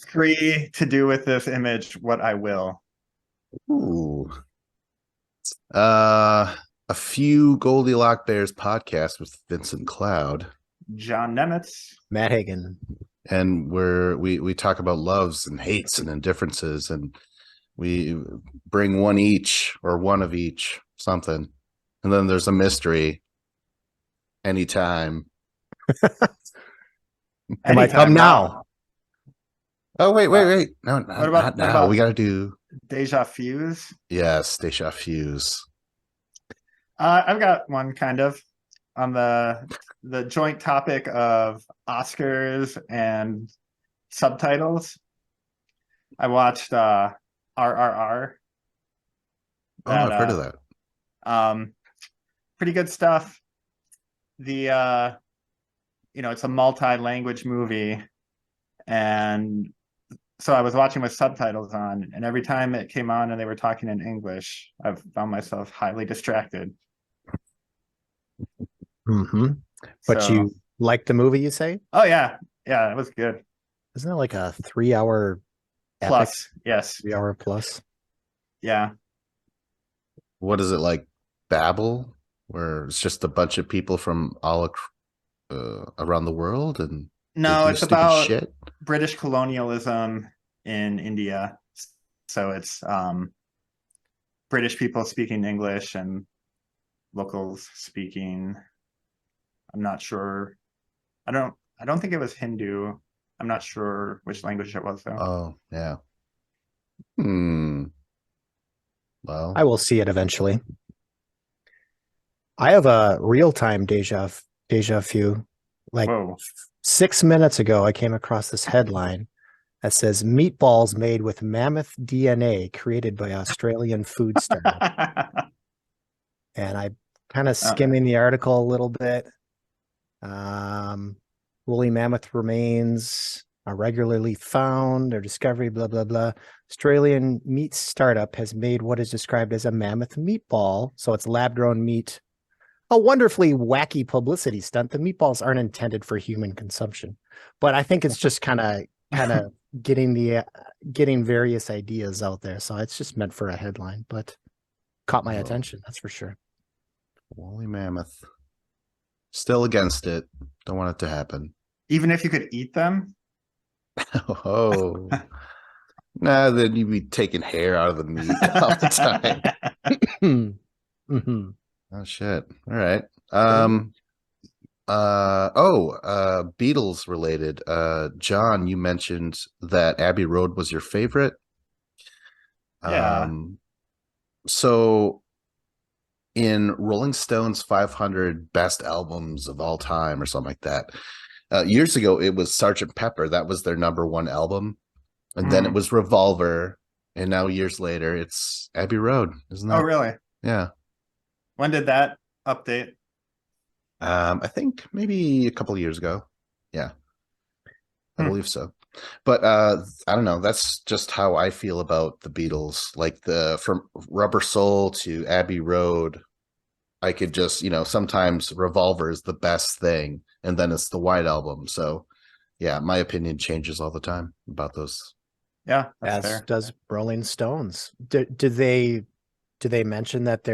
Free to do with this image what I will. Ooh. A few Goldilock Bears podcasts with Vincent Cloud. John Nemitz. Matt Hagen. And we talk about loves and hates and indifferences, and we bring one each or one of each, something. And then there's a mystery anytime. It might come now. Oh, wait. No, not now. We got to do Deja Fuse. Yes, Deja Fuse. I've got one kind of on the joint topic of Oscars and subtitles. I watched RRR. I've heard of that. Pretty good stuff. The it's a multi-language movie, and so I was watching with subtitles on, and every time it came on and they were talking in English, I've found myself highly distracted. Mm-hmm. But So, you liked the movie, you say? oh yeah, it was good. Isn't it like a 3-hour Plus, yes, 3-hour plus? yeah. What is it, like Babel, where it's just a bunch of people from all around the world and No, they do it's stupid about shit? British colonialism in India. So it's British people speaking English and locals speaking. I'm not sure. I don't think it was Hindu. I'm not sure which language it was though. Oh, yeah. Well, I will see it eventually. I have a real-time deja vu. Like Whoa. 6 minutes ago, I came across this headline that says meatballs made with mammoth DNA created by Australian food startup. And I kind of skimming the article a little bit. Woolly mammoth remains are regularly found or discovery, blah, blah, blah. Australian meat startup has made what is described as a mammoth meatball. So it's lab-grown meat. A wonderfully wacky publicity stunt. The meatballs aren't intended for human consumption, but I think it's just kind of getting various ideas out there. So it's just meant for a headline, but caught my attention. That's for sure. woolly mammoth. Still against it. Don't want it to happen. Even if you could eat them? Oh. Nah, then you'd be taking hair out of the meat all the time. Mm-hmm. Oh shit. All right. Beatles related. John, you mentioned that Abbey Road was your favorite. Yeah. So in Rolling Stone's 500 best albums of all time or something like that, years ago it was Sgt. Pepper. That was their number one album, and then it was Revolver, and now years later it's Abbey Road. Isn't that? Oh really? Yeah. When did that update? I think maybe a couple of years ago. Yeah, I believe so. But I don't know. That's just how I feel about the Beatles. Like from Rubber Soul to Abbey Road, I could just, sometimes Revolver is the best thing, and then it's the White Album. So yeah, my opinion changes all the time about those. Yeah, as fair. does Rolling Stones. Do they mention that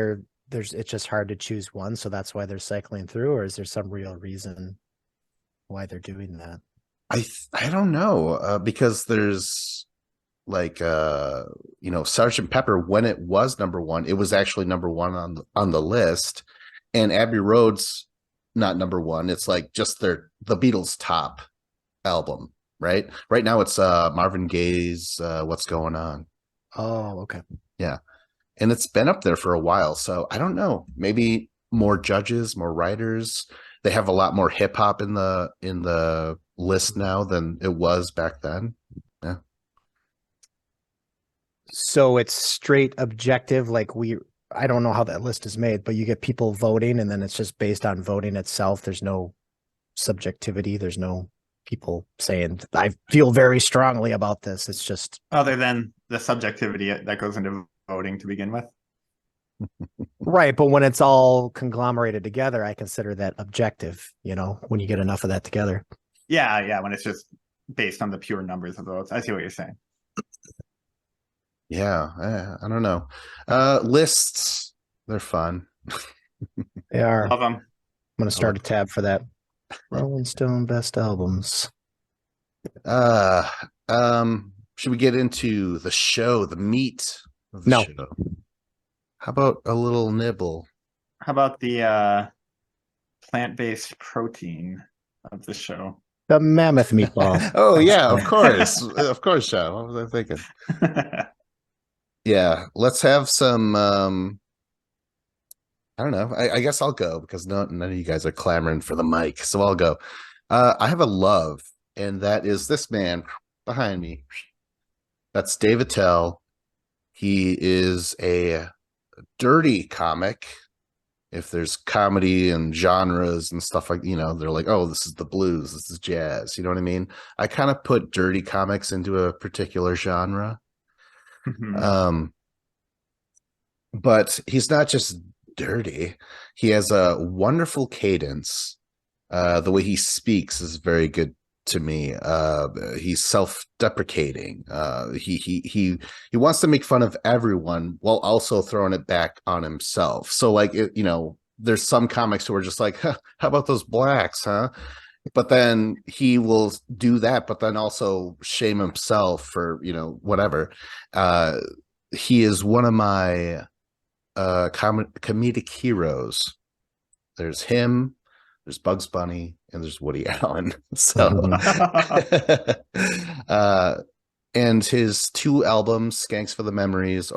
it's just hard to choose one, so that's why they're cycling through, or is there some real reason why they're doing that? I don't know, because there's like Sgt. Pepper, when it was number one, it was actually number one on the list, and Abbey Road's not number one. It's like just the Beatles' top album, right? Right now it's Marvin Gaye's What's Going On. Oh, okay. Yeah. And it's been up there for a while, so I don't know. Maybe more judges, more writers. They have a lot more hip hop in the list now than it was back then. Yeah. So it's straight objective, like I don't know how that list is made, but you get people voting, and then it's just based on voting itself. There's no subjectivity. There's no people saying, I feel very strongly about this. It's just other than the subjectivity that goes into voting to begin with. Right, but when it's all conglomerated together, I consider that objective, when you get enough of that together. Yeah, when it's just based on the pure numbers of votes. I see what you're saying. Yeah, I don't know. Lists, they're fun. They are. Love them. I'm going to start a tab for that. Rolling Stone best albums. Should we get into the show, the meat of the No. show? How about a little nibble? How about the plant-based protein of the show? The mammoth meatball. Oh yeah, of course. Of course, Sean. What was I thinking? Yeah, let's have some I don't know. I guess I'll go because none of you guys are clamoring for the mic. So I'll go. I have a love, and that is this man behind me. That's Dave Attell. He is a dirty comic. If there's comedy and genres and stuff like, they're like, oh, this is the blues, this is jazz. You know what I mean? I kind of put dirty comics into a particular genre. But he's not just dirty. He has a wonderful cadence. The way he speaks is very good to me. He's self-deprecating. He wants to make fun of everyone while also throwing it back on himself. So like, there's some comics who are just like, huh, how about those blacks, huh? But then he will do that, but then also shame himself for, whatever. He is one of my comedic heroes. There's him, there's Bugs Bunny, and there's Woody Allen. So and his 2 albums, Skanks for the Memories,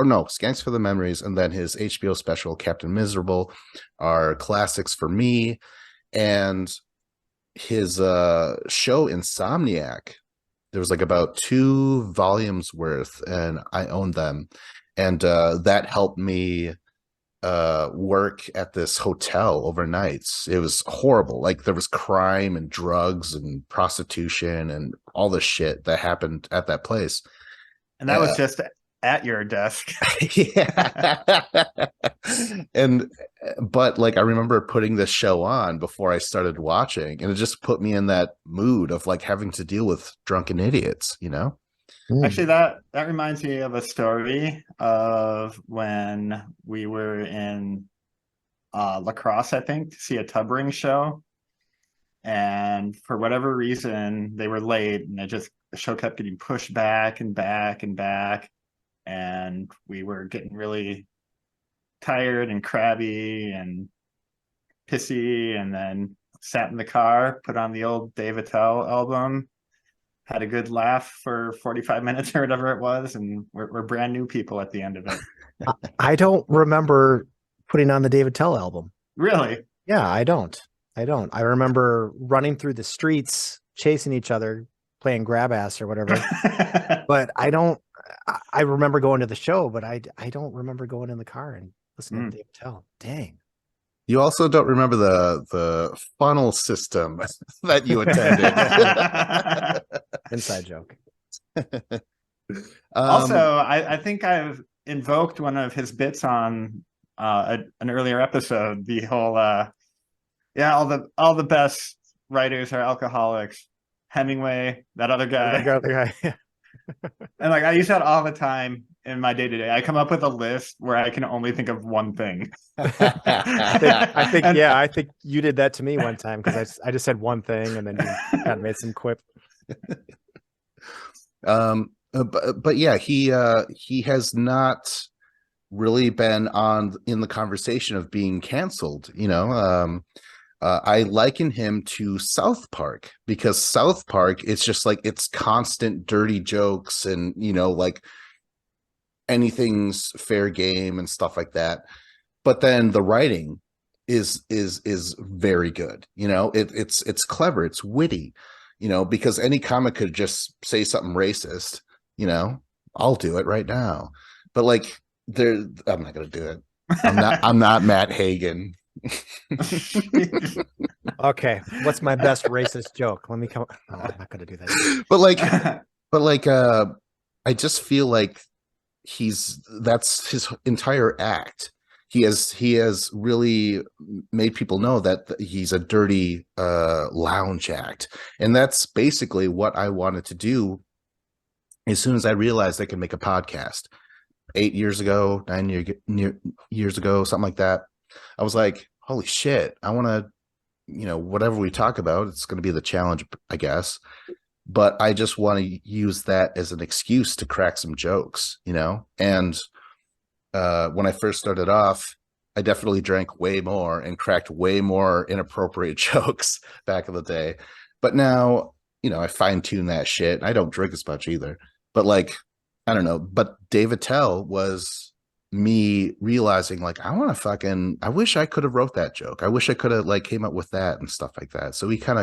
and then his HBO special Captain Miserable are classics for me. And his show Insomniac, there was like about 2 volumes worth, and I owned them, and that helped me work at this hotel overnights. It was horrible. Like there was crime and drugs and prostitution and all the shit that happened at that place. And that was just at your desk. Yeah. But like I remember putting this show on before I started watching, and it just put me in that mood of like having to deal with drunken idiots, Actually, that reminds me of a story of when we were in La Crosse, I think, to see a tub ring show. And for whatever reason, they were late, and the show kept getting pushed back and back and back. And we were getting really tired and crabby and pissy, and then sat in the car, put on the old Dave Attell album, had a good laugh for 45 minutes or whatever it was, and we're brand new people at the end of it. I don't remember putting on the Dave Attell album. Really? Yeah, I don't. I remember running through the streets, chasing each other, playing grab ass or whatever. But I remember going to the show, but I don't remember going in the car and listening to Dave Attell. Dang. You also don't remember the funnel system that you attended. Inside joke. Also, I think I've invoked one of his bits on an earlier episode. The whole, all the best writers are alcoholics. Hemingway, that other guy. And like I use that all the time in my day-to-day. I come up with a list where I can only think of one thing. I think you did that to me one time because I just said one thing and then you kind of made some quip. But yeah, he has not really been in the conversation of being canceled. I liken him to South Park because South Park, it's just like it's constant dirty jokes and like anything's fair game and stuff like that. But then the writing is very good. It's clever, it's witty. Because any comic could just say something racist. I'll do it right now. But like I'm not gonna do it. I'm not Matt Hagen. Okay, what's my best racist joke? Let me come. No, I'm not gonna do that. But like I just feel like that's his entire act he has really made people know that he's a dirty lounge act, and that's basically what I wanted to do as soon as I realized I could make a podcast 8 years ago, 9 years ago, something like that. I was like, holy shit, I want to, whatever we talk about, it's going to be the challenge, I guess. But I just want to use that as an excuse to crack some jokes, And when I first started off, I definitely drank way more and cracked way more inappropriate jokes back in the day. But now, I fine tune that shit. I don't drink as much either. But I don't know. But Dave Attell was me realizing I wish I could have wrote that joke. I wish I could have came up with that and stuff like that. So he kind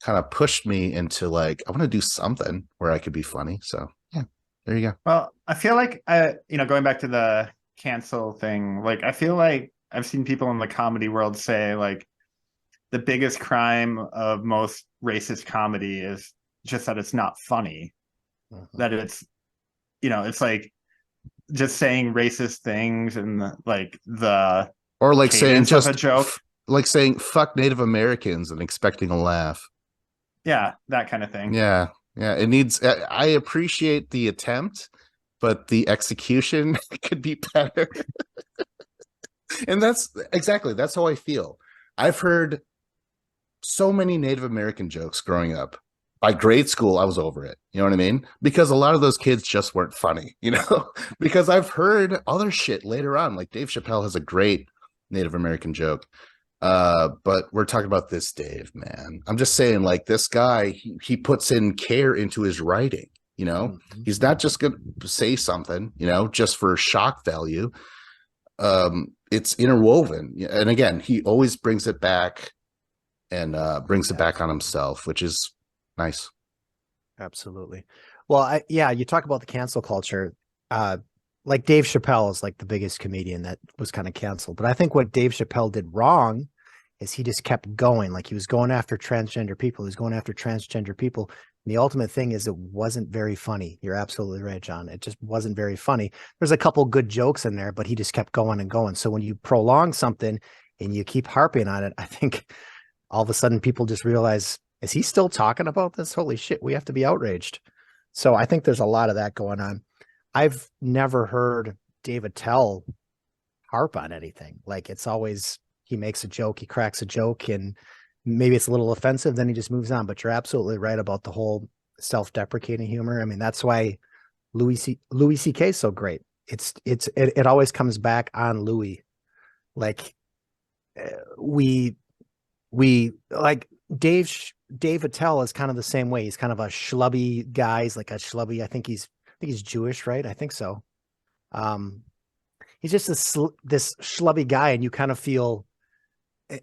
of pushed me into I want to do something where I could be funny. So yeah, there you go. Well, I feel like going back to the cancel thing, I feel like I've seen people in the comedy world say the biggest crime of most racist comedy is just that it's not funny. Mm-hmm. That it's it's just saying racist things and the or saying just a joke, saying fuck Native Americans and expecting a laugh. Yeah, that kind of thing. Yeah, it needs. I appreciate the attempt, but the execution could be better. And that's how I feel. I've heard so many Native American jokes growing up. By grade school, I was over it. You know what I mean? Because a lot of those kids just weren't funny, because I've heard other shit later on. Like Dave Chappelle has a great Native American joke. But we're talking about this Dave, man. I'm just saying, this guy, he puts in care into his writing, Mm-hmm. He's not just going to say something, just for shock value. It's interwoven. And again, he always brings it back and brings it back on himself, which is nice. Absolutely. Well, you talk about the cancel culture. Dave Chappelle is the biggest comedian that was kind of canceled. But I think what Dave Chappelle did wrong is he just kept going. He was going after transgender people. And the ultimate thing is it wasn't very funny. You're absolutely right, John. It just wasn't very funny. There's a couple good jokes in there, but he just kept going and going. So when you prolong something and you keep harping on it, I think all of a sudden people just realize, is he still talking about this? Holy shit, we have to be outraged. So I think there's a lot of that going on. I've never heard Dave Attell harp on anything. It's always, he makes a joke, he cracks a joke, and maybe it's a little offensive, then he just moves on. But you're absolutely right about the whole self-deprecating humor. I mean, that's why Louis C.K. is so great. It always comes back on Louis. Dave Attell is kind of the same way. He's kind of a schlubby guy. He's a schlubby. I think he's Jewish, right? I think so. He's just this schlubby guy, and you kind of feel,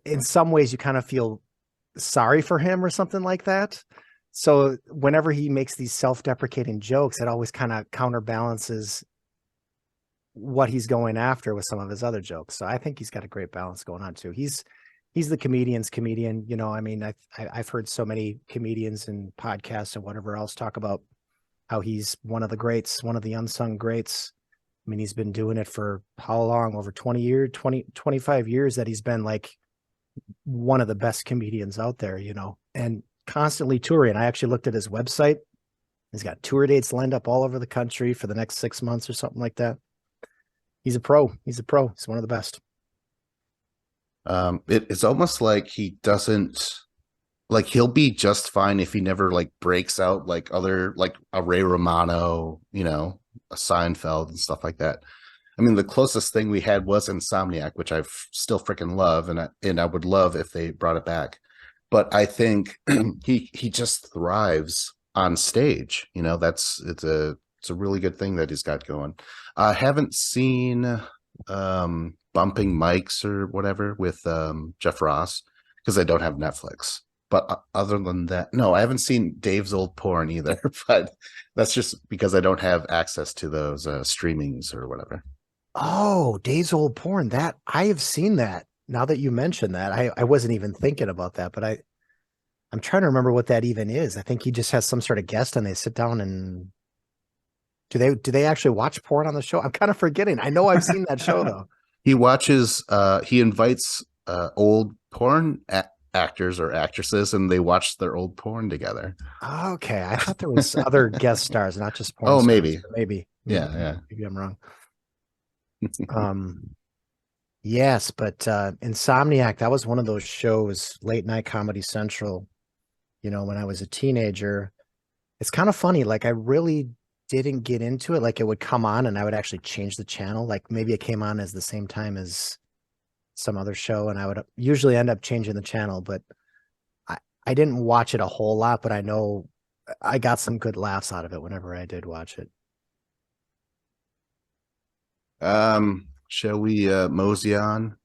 in some ways, you kind of feel sorry for him or something like that. So whenever he makes these self-deprecating jokes, it always kind of counterbalances what he's going after with some of his other jokes. So I think he's got a great balance going on too. He's the comedian's comedian. I mean, I've heard so many comedians and podcasts and whatever else talk about how he's one of the greats, one of the unsung greats. I mean, he's been doing it for how long? Over 25 years that he's been one of the best comedians out there, and constantly touring. I actually looked at his website. He's got tour dates lined up all over the country for the next 6 months or something like that. He's a pro. He's one of the best. It's almost like he doesn't, he'll be just fine if he never breaks out other a Ray Romano, a Seinfeld and stuff like that. I mean, the closest thing we had was Insomniac, which I still freaking love, and I would love if they brought it back. But I think he just thrives on stage. It's a really good thing that he's got going. I haven't seen Bumping Mics or whatever with Jeff Ross because I don't have Netflix. But other than that, no, I haven't seen Dave's Old Porn either. But that's just because I don't have access to those streamings or whatever. Oh, Dave's Old Porn. That I have seen that. Now that you mention that, I wasn't even thinking about that, but I'm trying to remember what that even is. I think he just has some sort of guest and they sit down and do they actually watch porn on the show? I'm kind of forgetting. I know I've seen that show though. He watches. He invites old porn actors or actresses, and they watch their old porn together. Okay, I thought there was other guest stars, not just porn Oh, stars, maybe. but maybe. Yeah. Maybe I'm wrong. Yes, but Insomniac, that was one of those shows, late night Comedy Central, when I was a teenager. It's kind of funny. Like, I really didn't get into it. Like, it would come on and I would actually change the channel. Like, maybe it came on as the same time as some other show, and I would usually end up changing the channel, but I didn't watch it a whole lot, but I know I got some good laughs out of it whenever I did watch it. Shall we mosey on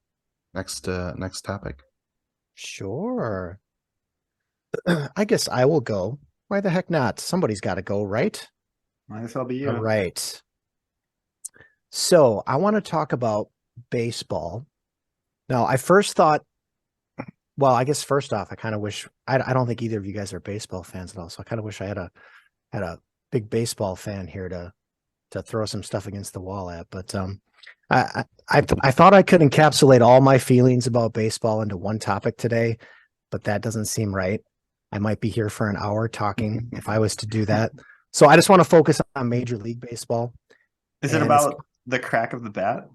next topic? Sure. I guess I will go. Why the heck not? Somebody's got to go, right? Might as well be you. All right. So I want to talk about baseball. Now, I first thought, well, I guess first off, I kind of wish I don't think either of you guys are baseball fans at all. So I kind of wish I had a big baseball fan here to throw some stuff against the wall at. But I thought I could encapsulate all my feelings about baseball into one topic today, but that doesn't seem right. I might be here for an hour talking if I was to do that. So I just want to focus on Major League Baseball. Is it about the crack of the bat?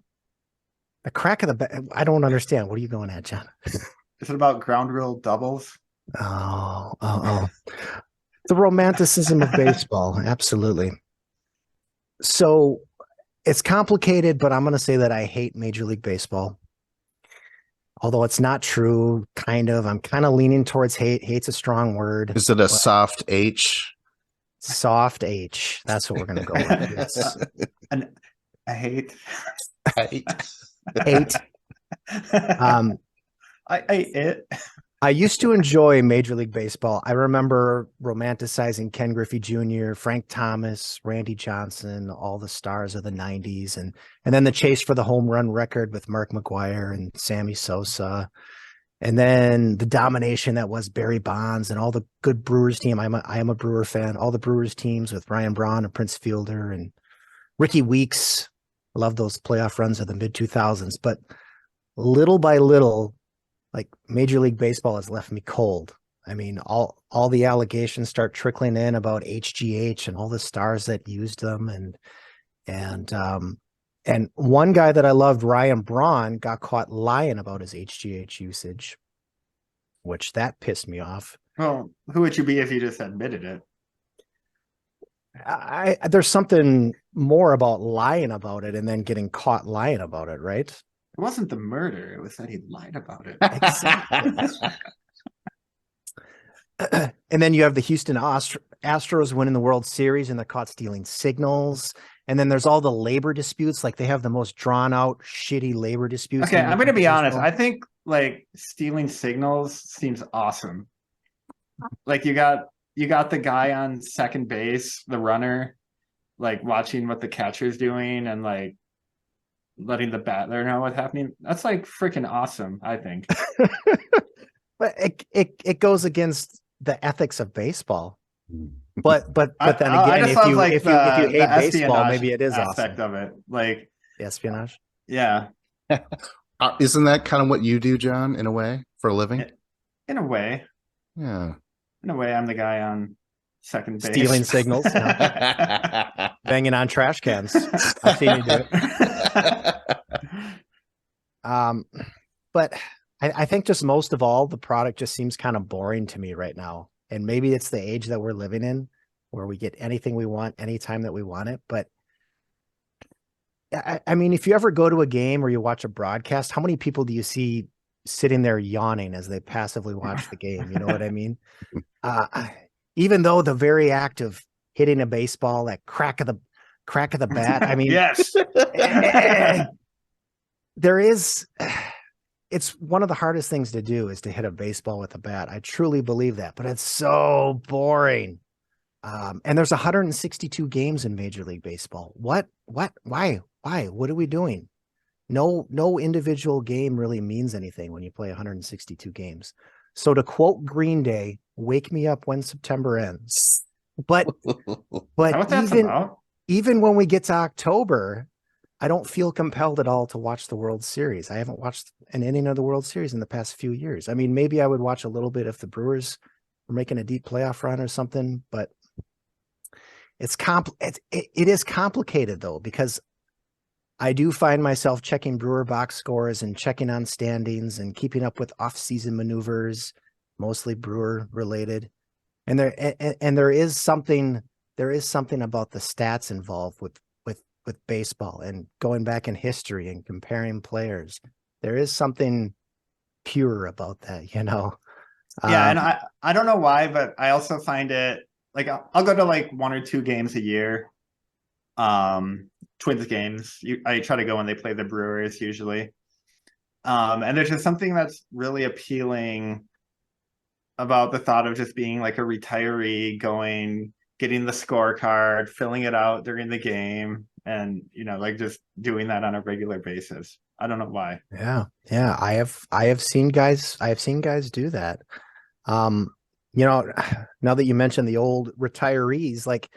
The crack of the bat? I don't understand. What are you going at, John? Is it about ground rule doubles? Oh. The romanticism of baseball. Absolutely. So it's complicated, but I'm going to say that I hate Major League Baseball. Although it's not true, kind of. I'm kind of leaning towards hate. Hate's a strong word. Is it a soft H? Soft H. That's what we're going to go with. I hate. Hate. I ate it. I used to enjoy Major League Baseball. I remember romanticizing Ken Griffey Jr., Frank Thomas, Randy Johnson, all the stars of the 90s, and then the chase for the home run record with Mark McGwire and Sammy Sosa, and then the domination that was Barry Bonds and all the good Brewers team. I am a Brewer fan. All the Brewers teams with Ryan Braun and Prince Fielder and Ricky Weeks. I love those playoff runs of the mid 2000s, but little by little, like, Major League Baseball has left me cold. I mean, all the allegations start trickling in about HGH and all the stars that used them, and one guy that I loved, Ryan Braun, got caught lying about his HGH usage, which that pissed me off. Well, who would you be if you just admitted it? There's something more about lying about it and then getting caught lying about it, right? It wasn't the murder. It was that he lied about it. And then you have the Houston Astros winning the World Series and they're caught stealing signals. And then there's all the labor disputes. Like, they have the most drawn out, shitty labor disputes. Okay, I'm going to be honest. I think, like, stealing signals seems awesome. Like, you got the guy on second base, the runner, like, watching what the catcher's doing and, like, letting the batter know what's happening. That's, like, freaking awesome, I think. But it goes against the ethics of baseball. But then again, if you hate baseball, maybe it is aspect awesome. of it, like the espionage. Yeah. Isn't that kind of what you do, John, in a way, for a living? In a way. Yeah. In a way, I'm the guy on second base. Stealing signals. Banging on trash cans. I've seen you do it. But I think just most of all, the product just seems kind of boring to me right now. And maybe it's the age that we're living in where we get anything we want anytime that we want it. But I mean, if you ever go to a game or you watch a broadcast, how many people do you see sitting there yawning as they passively watch the game? You know what I mean? Even though the very act of hitting a baseball, that crack of the bat, I mean, yes, it's one of the hardest things to do is to hit a baseball with a bat. I truly believe that, but it's so boring. And there's 162 games in Major League Baseball. What, why, what are we doing? No individual game really means anything when you play 162 games. So to quote Green Day, wake me up when September ends. But even when we get to October, I don't feel compelled at all to watch the World Series. I haven't watched an inning of the World Series in the past few years. I mean, maybe I would watch a little bit if the Brewers were making a deep playoff run or something, but it is complicated though, because I do find myself checking Brewer box scores and checking on standings and keeping up with off-season maneuvers, mostly Brewer related. And there is something about the stats involved with baseball and going back in history and comparing players. There is something pure about that, you know. Yeah, and I don't know why, but I also find it like I'll go to like 1 or 2 games a year. Twins games. I try to go when they play the Brewers usually. And there's just something that's really appealing about the thought of just being like a retiree going, getting the scorecard, filling it out during the game, and like just doing that on a regular basis. I don't know why. Yeah. I have seen guys do that. Now that you mentioned the old retirees, like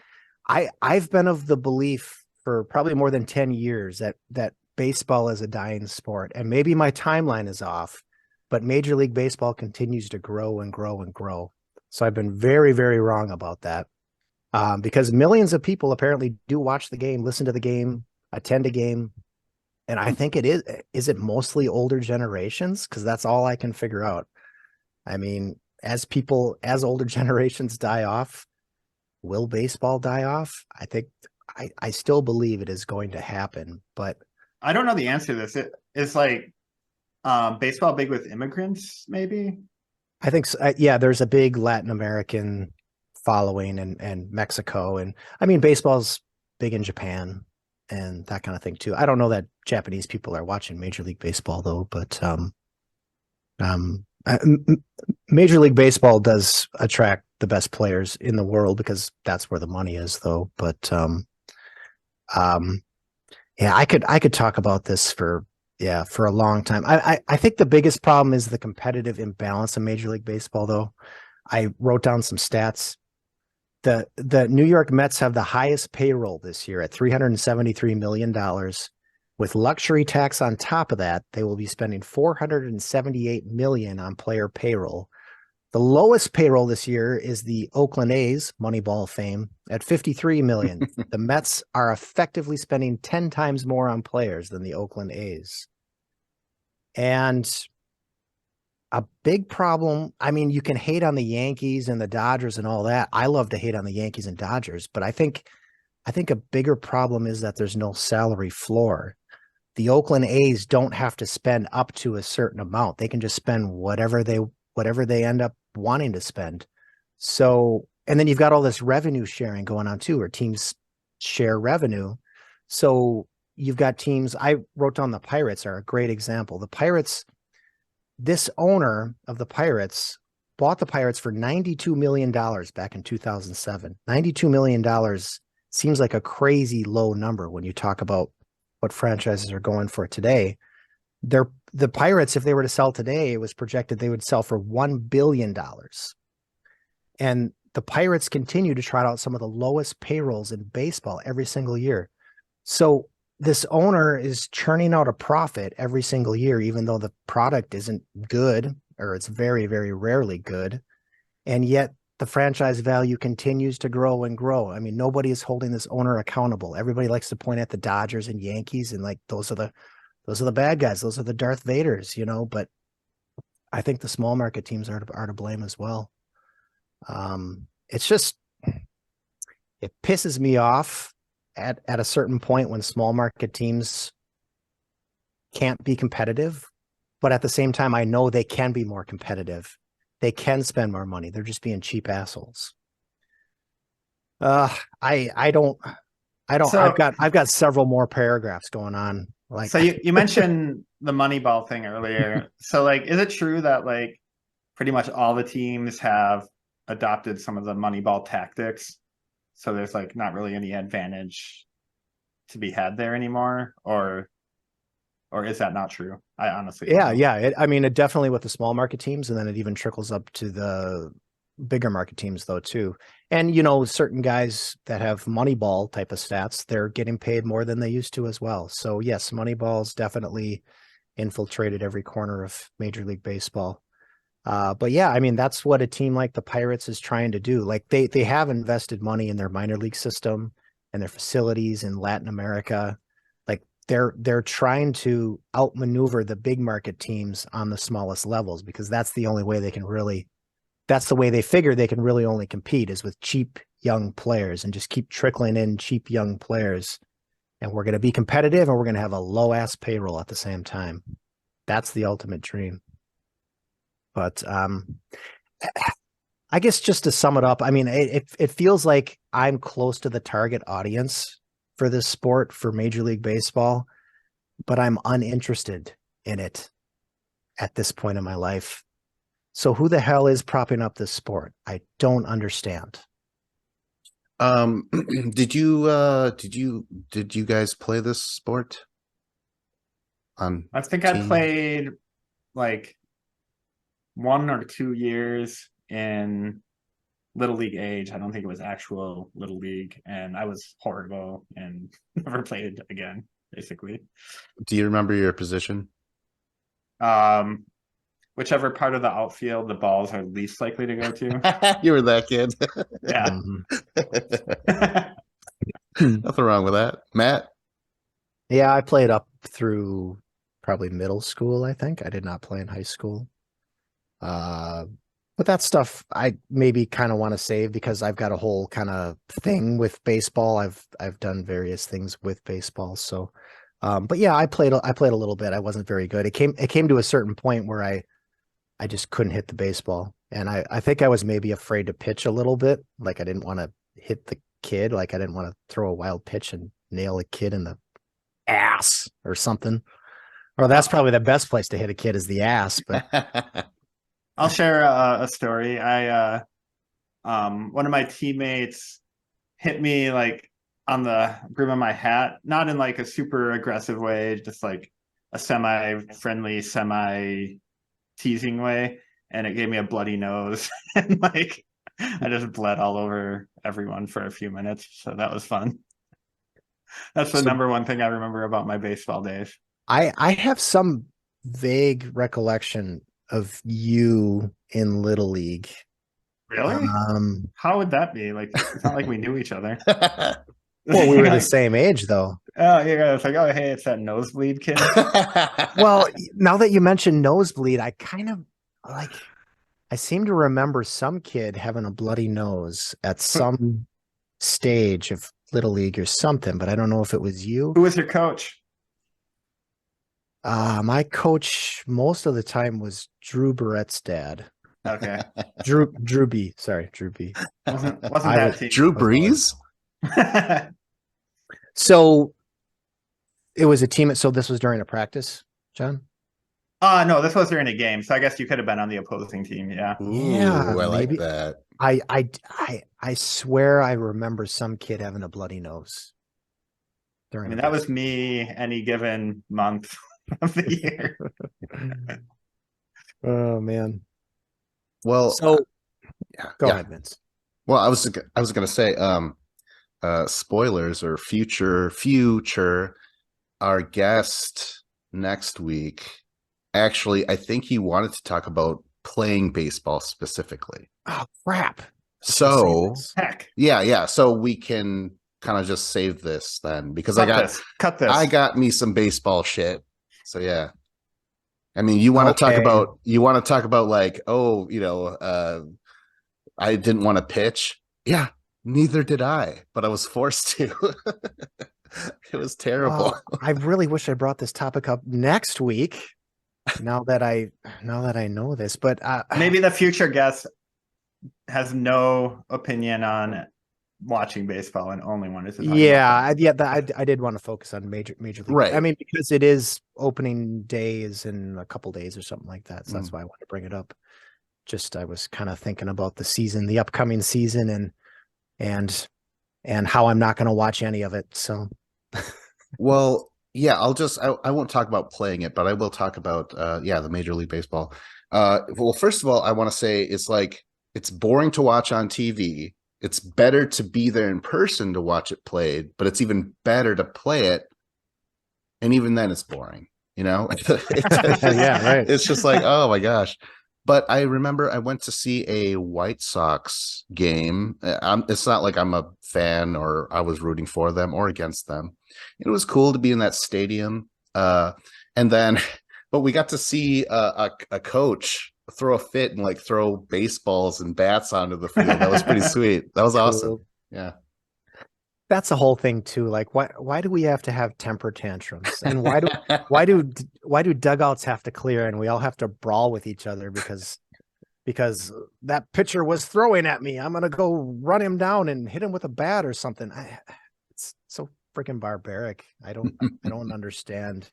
I've been of the belief for probably more than 10 years that baseball is a dying sport, and maybe my timeline is off, but Major League Baseball continues to grow and grow and grow. So I've been very, very wrong about that. Because millions of people apparently do watch the game, listen to the game, attend a game. And I think is it mostly older generations? Because that's all I can figure out. I mean, as older generations die off, will baseball die off? I think I still believe it is going to happen, but I don't know the answer to this. It's like baseball big with immigrants, maybe? I think so. Yeah, there's a big Latin American following and Mexico. And I mean, baseball's big in Japan and that kind of thing too. I don't know that Japanese people are watching Major League Baseball though, but Major League Baseball does attract the best players in the world because that's where the money is though. But yeah, I could talk about this for a long time. I think the biggest problem is the competitive imbalance in Major League Baseball though. I wrote down some stats. The New York Mets have the highest payroll this year at $373 million. With luxury tax on top of that, they will be spending $478 million on player payroll. The lowest payroll this year is the Oakland A's, Moneyball fame, at $53 million. The Mets are effectively spending 10 times more on players than the Oakland A's. And a big problem, I mean, you can hate on the Yankees and the Dodgers and all that. I love to hate on the Yankees and Dodgers, but I think a bigger problem is that there's no salary floor. The Oakland A's don't have to spend up to a certain amount. They can just spend whatever they end up wanting to spend. So, and then you've got all this revenue sharing going on too, where teams share revenue. So you've got teams, I wrote down the Pirates are a great example. The Pirates, this owner of the Pirates bought the Pirates for $92 million back in 2007. $92 million seems like a crazy low number when you talk about what franchises are going for today. The Pirates, if they were to sell today, it was projected they would sell for $1 billion. And the Pirates continue to trot out some of the lowest payrolls in baseball every single year. So this owner is churning out a profit every single year, even though the product isn't good, or it's very, very rarely good. And yet the franchise value continues to grow and grow. I mean, nobody is holding this owner accountable. Everybody likes to point at the Dodgers and Yankees and like, those are the bad guys. Those are the Darth Vaders, but I think the small market teams are to blame as well. It's just, it pisses me off at a certain point when small market teams can't be competitive, but at the same time, I know they can be more competitive. They can spend more money. They're just being cheap assholes. I don't, So, I've got several more paragraphs going on. Like, so you mentioned the Moneyball thing earlier. So like, is it true that like pretty much all the teams have adopted some of the Moneyball tactics? So there's like not really any advantage to be had there anymore, or is that not true? I honestly don't know. yeah. I mean, it definitely with the small market teams, and then it even trickles up to the bigger market teams though too. And you know, certain guys that have Moneyball type of stats, they're getting paid more than they used to as well. So yes, Moneyball's definitely infiltrated every corner of Major League Baseball. But yeah, I mean, that's what a team like the Pirates is trying to do. Like they have invested money in their minor league system and their facilities in Latin America. Like they're trying to outmaneuver the big market teams on the smallest levels, because that's the only way they can really, that's the way they figure they can really only compete, is with cheap young players, and just keep trickling in cheap young players. And we're going to be competitive, and we're going to have a low ass payroll at the same time. That's the ultimate dream. But I guess just to sum it up, I mean, it feels like I'm close to the target audience for this sport, for Major League Baseball, but I'm uninterested in it at this point in my life. So who the hell is propping up this sport? I don't understand. Did you guys play this sport? I think I played like 1 or 2 years in Little League age. I don't think it was actual Little League, and I was horrible and never played again, basically. Do you remember your position? Whichever part of the outfield the balls are least likely to go to. You were that kid. Yeah. Nothing wrong with that. Matt? Yeah, I played up through probably middle school, I think. I did not play in high school. But that stuff I maybe kind of want to save, because I've got a whole kind of thing with baseball. I've done various things with baseball. So, but yeah, I played a little bit. I wasn't very good. It came to a certain point where I just couldn't hit the baseball. And I think I was maybe afraid to pitch a little bit. Like I didn't want to hit the kid. Like I didn't want to throw a wild pitch and nail a kid in the ass or something. Or that's probably the best place to hit a kid, is the ass. But I'll share a story. One of my teammates hit me like on the brim of my hat, not in like a super aggressive way, just like a semi-friendly, semi-teasing way, and it gave me a bloody nose. And like I just bled all over everyone for a few minutes. So that was fun. That's the number one thing I remember about my baseball days. I have some vague recollection of you in Little League. Really? How would that be? Like, it's not like we knew each other. Well, we were the same age, though. Oh, yeah. It's like, oh, hey, it's that nosebleed kid. Well, now that you mentioned nosebleed, I kind of like, I seem to remember some kid having a bloody nose at some stage of Little League or something, but I don't know if it was you. Who was your coach? My coach most of the time was Drew Barrett's dad. Okay. Drew B. Sorry, Drew B. Wasn't that team? Drew Brees? So it was a team. So this was during a practice, John? No, this was during a game. So I guess you could have been on the opposing team. Yeah. Ooh, Yeah, I like maybe. that. I swear I remember some kid having a bloody nose. I mean, that was me any given month of the year. Oh man. Well, So go yeah. ahead, Vince. Well, I was gonna say, spoilers or future, our guest next week. Actually, I think he wanted to talk about playing baseball specifically. Oh crap. So Heck. yeah. So we can kind of just save this then, because cut this. I got me some baseball shit. So yeah. I mean, you want to talk about like, oh, I didn't want to pitch. Yeah, neither did I, but I was forced to. It was terrible. I really wish I brought this topic up next week. Now that I know this, but maybe the future guest has no opinion on watching baseball and only wanted to talk about I did want to focus on major league. Right. I mean, because it is opening day is in a couple days or something like that. So that's why I wanted to bring it up. Just I was kind of thinking about the season, the upcoming season, and how I'm not going to watch any of it. So, well, yeah, I won't talk about playing it, but I will talk about the Major League Baseball. Well, first of all, I want to say it's like it's boring to watch on TV. It's better to be there in person to watch it played, but it's even better to play it. And even then it's boring, you know? Yeah, right. It's just like, oh my gosh. But I remember I went to see a White Sox game. It's not like I'm a fan or I was rooting for them or against them. It was cool to be in that stadium. And then, but we got to see a coach throw a fit and like throw baseballs and bats onto the field. That was pretty sweet. That was awesome. Cool. Yeah. That's a whole thing too. Like, why do we have to have temper tantrums? And why do dugouts have to clear and we all have to brawl with each other because that pitcher was throwing at me? I'm gonna go run him down and hit him with a bat or something. It's so freaking barbaric. I don't understand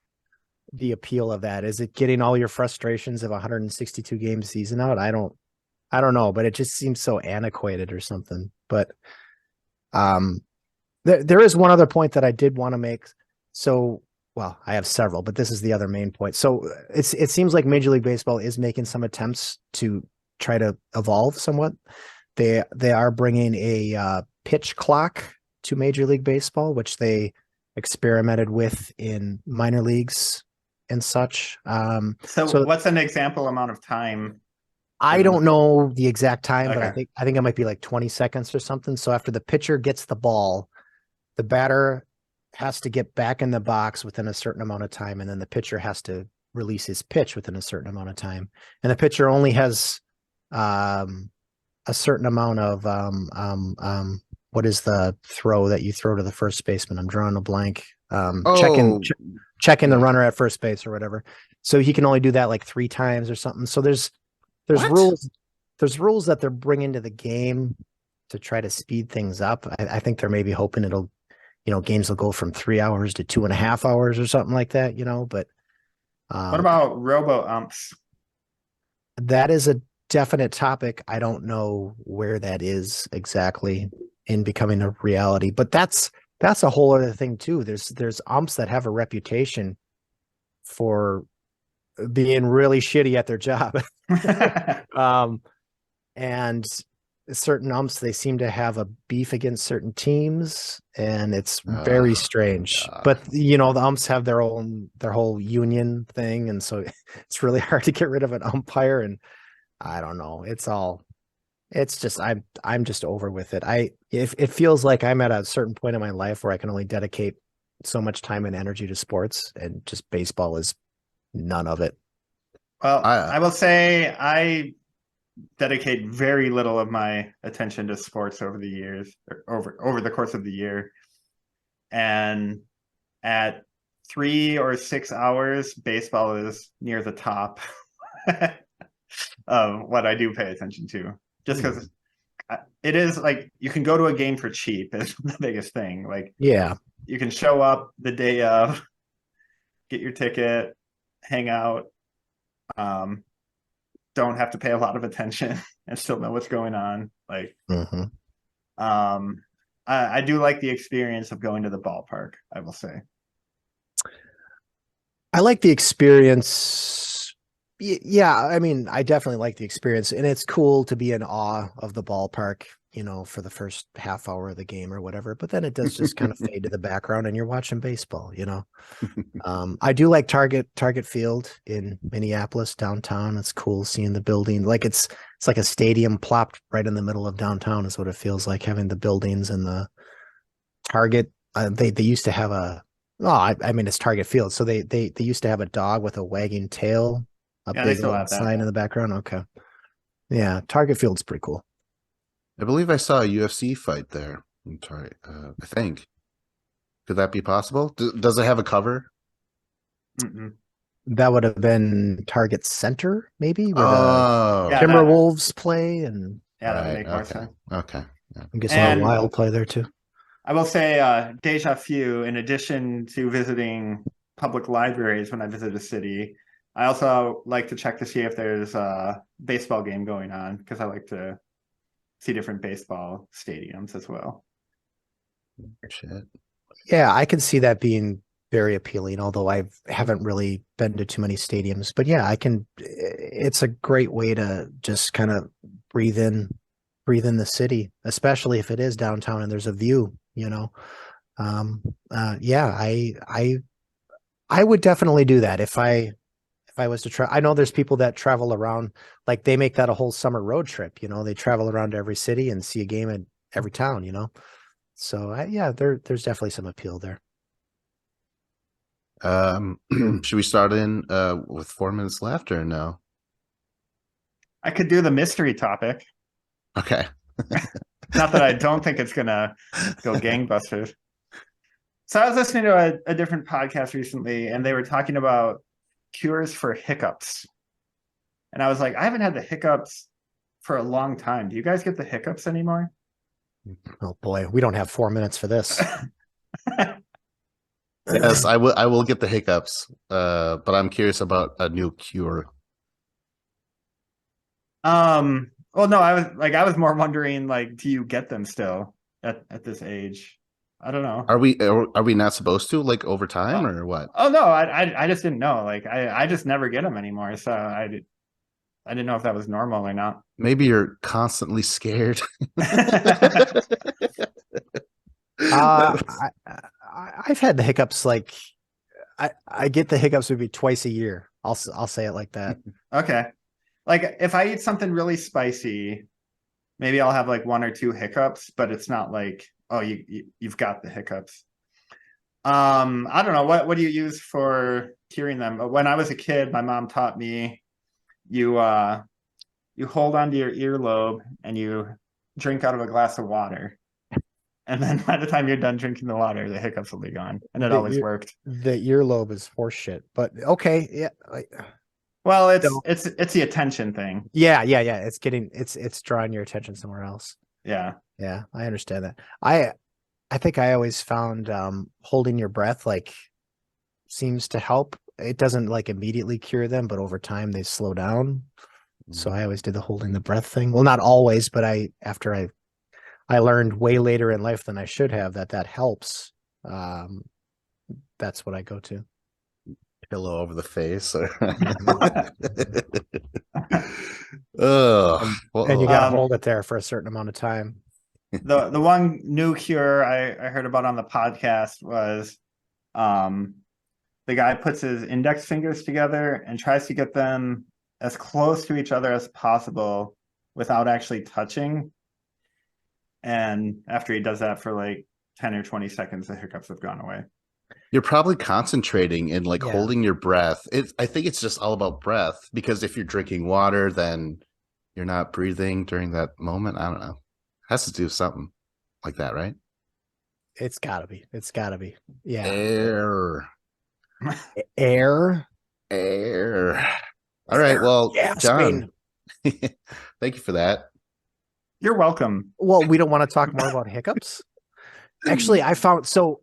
the appeal of that. Is it getting all your frustrations of a 162 game season out? I don't know, but it just seems so antiquated or something. But there is one other point that I did want to make. So, well, I have several, but this is the other main point. So it seems like Major League Baseball is making some attempts to try to evolve somewhat. They are bringing a pitch clock to Major League Baseball, which they experimented with in minor leagues and such. So what's an example amount of time? I don't know the exact time, but Okay. I think it might be like 20 seconds or something. So after the pitcher gets the ball, the batter has to get back in the box within a certain amount of time, and then the pitcher has to release his pitch within a certain amount of time. And the pitcher only has a certain amount of what is the throw that you throw to the first baseman? I'm drawing a blank. Checking the runner at first base or whatever. So he can only do that like 3 times or something. So there's What? rules that they're bringing to the game to try to speed things up. I think they're maybe hoping it'll, games will go from 3 hours to 2.5 hours or something like that, but What about robo umps? that is a definite topic. I don't know where that is exactly in becoming a reality, but that's a whole other thing too. There's umps that have a reputation for being really shitty at their job. And certain umps, they seem to have a beef against certain teams, and it's very strange. God. But the umps have their whole union thing, and so it's really hard to get rid of an umpire. And I don't know. It's just I'm just over with it. It feels like I'm at a certain point in my life where I can only dedicate so much time and energy to sports, and just baseball is none of it. Well, I will say I dedicate very little of my attention to sports over the years, or over the course of the year. And at 3 or 6 hours, baseball is near the top of what I do pay attention to. Just because it is like you can go to a game for cheap is the biggest thing. Like, Yeah. you can show up the day of, get your ticket, hang out, don't have to pay a lot of attention and still know what's going on. Like, I do like the experience of going to the ballpark, I will say. I like the experience. Yeah, I mean, I definitely like the experience, and it's cool to be in awe of the ballpark, for the first half hour of the game or whatever. But then it does just kind of fade to the background, and you're watching baseball. I do like Target Field in Minneapolis downtown. It's cool seeing the building. Like it's like a stadium plopped right in the middle of downtown is what it feels like, having the buildings and the Target. They used to have I mean, it's Target Field, so they used to have a dog with a wagging tail. Yeah, Big sign in the background. Okay. Yeah. Target Field's pretty cool. I believe I saw a UFC fight there. I think. Could that be possible? Does it have a cover? Mm-mm. That would have been Target Center, maybe, where the Yeah, Timberwolves play. And yeah, that would make more Okay. sense. Okay. Yeah. I'm guessing And- the Wild play there too. I will say, deja vu, in addition to visiting public libraries when I visit a city, I also like to check to see if there's a baseball game going on, because I like to see different baseball stadiums as well. Shit. Yeah, I can see that being very appealing, although I haven't really been to too many stadiums. But yeah, it's a great way to just kind of breathe in the city, especially if it is downtown and there's a view, yeah, I would definitely do that if I was to try. I know there's people that travel around, like they make that a whole summer road trip, they travel around to every city and see a game in every town, So yeah, there's definitely some appeal there. Should we start in with 4 minutes left or no? I could do the mystery topic. Okay. Not that I don't think it's gonna go gangbusters. So I was listening to a different podcast recently, and they were talking about cures for hiccups. And I was like, I haven't had the hiccups for a long time. Do you guys get the hiccups anymore? Oh boy, we don't have 4 minutes for this. Yes, I will get the hiccups. But I'm curious about a new cure. Well, no, I was more wondering, like, do you get them still at this age? I don't know. Are we not supposed to, like, over time or what? Oh no, I just didn't know. Like I just never get them anymore. So I didn't know if that was normal or not. Maybe you're constantly scared. I've had the hiccups, like I get the hiccups maybe twice a year. I'll say it like that. Okay. Like if I eat something really spicy, maybe I'll have like 1 or 2 hiccups, but it's not like, oh, you've got the hiccups. I don't know, what do you use for curing them? When I was a kid, my mom taught me you hold onto your earlobe and you drink out of a glass of water. And then by the time you're done drinking the water, the hiccups will be gone. And it always worked. The earlobe is horseshit, but okay, yeah. Well, it's the attention thing. Yeah. It's drawing your attention somewhere else. Yeah. Yeah, I understand that. I think I always found holding your breath like seems to help. It doesn't like immediately cure them, but over time they slow down. So I always did the holding the breath thing. Well, not always, but after I learned way later in life than I should have that helps. That's what I go to. Pillow over the face. Oh, and you got to hold it there for a certain amount of time. The one new cure I heard about on the podcast was the guy puts his index fingers together and tries to get them as close to each other as possible without actually touching. And after he does that for like 10 or 20 seconds, the hiccups have gone away. You're probably concentrating and like holding your breath. I think it's just all about breath, because if you're drinking water, then you're not breathing during that moment. I don't know. Has to do something like that, right? It's gotta be. Yeah. Air. All right. Well, John, thank you for that. You're welcome. Well, we don't want to talk more about hiccups. Actually, I found, so